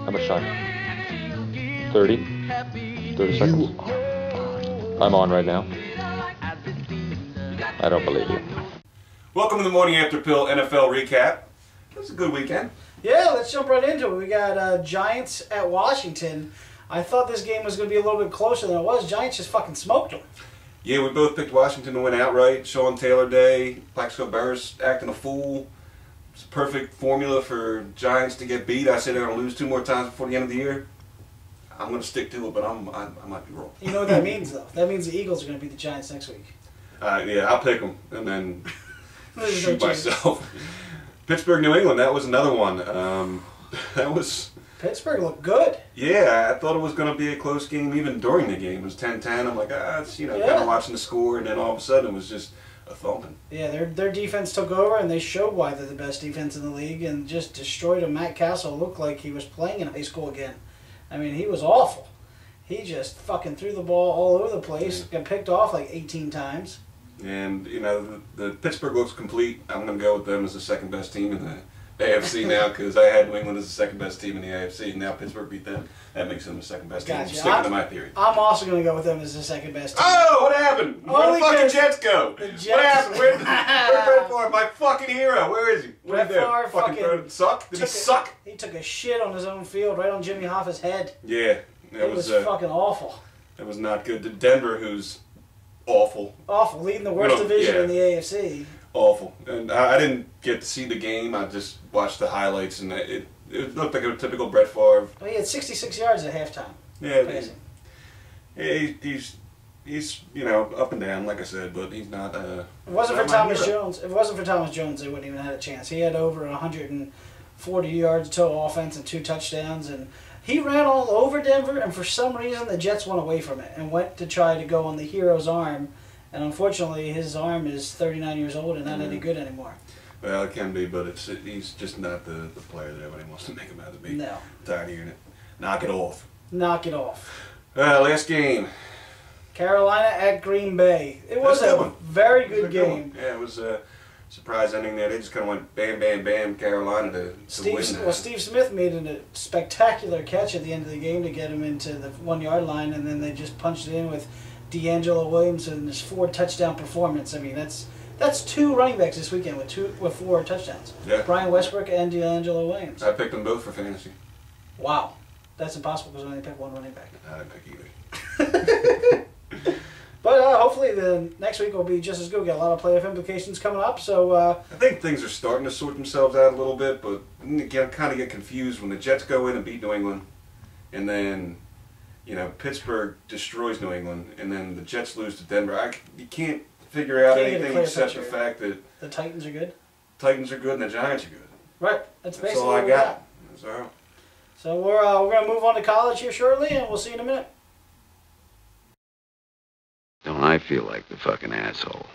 How much time? 30? 30 seconds? I'm on right now. I don't believe you. Welcome to the Morning After Pill NFL recap. It was a good weekend. Yeah, let's jump right into it. We got Giants at Washington. I thought this game was going to be a little bit closer than it was. Giants just fucking smoked them. Yeah, we both picked Washington to win outright. Sean Taylor Day, Plaxico Burress acting a fool. It's a perfect formula for Giants to get beat. I say they're going to lose 2 more times before the end of the year. I'm going to stick to it, but I might be wrong. You know what that means, though? That means the Eagles are going to beat the Giants next week. Yeah, I'll pick them and then shoot no myself. Pittsburgh, New England, that was another one. That was... Pittsburgh looked good. Yeah, I thought it was going to be a close game even during the game. It was 10-10. I'm like, it's, kind of watching the score, and then all of a sudden it was just a thumping. Yeah, their defense took over, and they showed why they're the best defense in the league and just destroyed them. Matt Castle looked like he was playing in high school again. I mean, he was awful. He just fucking threw the ball all over the place, got picked off like 18 times. And, the Pittsburgh looks complete. I'm going to go with them as the second best team in the AFC now because I had New England as the second best team in the AFC, and now Pittsburgh beat them. That makes them the second best team. Gotcha. Sticking to my theory. I'm also going to go with them as the second best team. Oh, what happened? Where the fucking Jets go? The Jets. What happened? Where's Brett Favre, my fucking hero? Where is he? What did he do? Brett Favre Fucking suck? Did he suck? He took a shit on his own field right on Jimmy Hoffa's head. Yeah. It was fucking awful. That was not good. Denver, who's awful. Awful. Leading the worst division in the AFC. Awful. And I didn't get to see the game. I just watched the highlights, and it looked like a typical Brett Favre. Well, he had 66 yards at halftime. Yeah. He's up and down, like I said, but he's not. If it wasn't for Thomas Jones, they wouldn't even have had a chance. He had over 140 yards total offense and 2 touchdowns, and he ran all over Denver. And for some reason, the Jets went away from it and went to try to go on the hero's arm. And unfortunately, his arm is 39 years old and not any good anymore. Well, it can be, but he's just not the player that everybody wants to make him out to be. No. I'm tired of hearing it. Knock it off. Knock it off. Last game. Carolina at Green Bay. It was a very good game. Yeah, it was a surprise ending there. They just kind of went bam, bam, bam, Carolina to win that. Well, Steve Smith made a spectacular catch at the end of the game to get him into the 1-yard line, and then they just punched it in with D'Angelo Williams and his 4 touchdown performance. I mean, that's 2 running backs this weekend with 4 touchdowns. Yeah. Brian Westbrook and D'Angelo Williams. I picked them both for fantasy. Wow. That's impossible because I only picked 1 running back. I didn't pick either. But hopefully the next week will be just as good. We got a lot of playoff implications coming up. So I think things are starting to sort themselves out a little bit, but kind of get confused when the Jets go in and beat New England, and then Pittsburgh destroys New England, and then the Jets lose to Denver. You can't figure out anything except the fact that the Titans are good. Titans are good and the Giants are good. Right. That's basically all I got. That's all. So we're going to move on to college here shortly, and we'll see you in a minute. Don't I feel like the fucking asshole?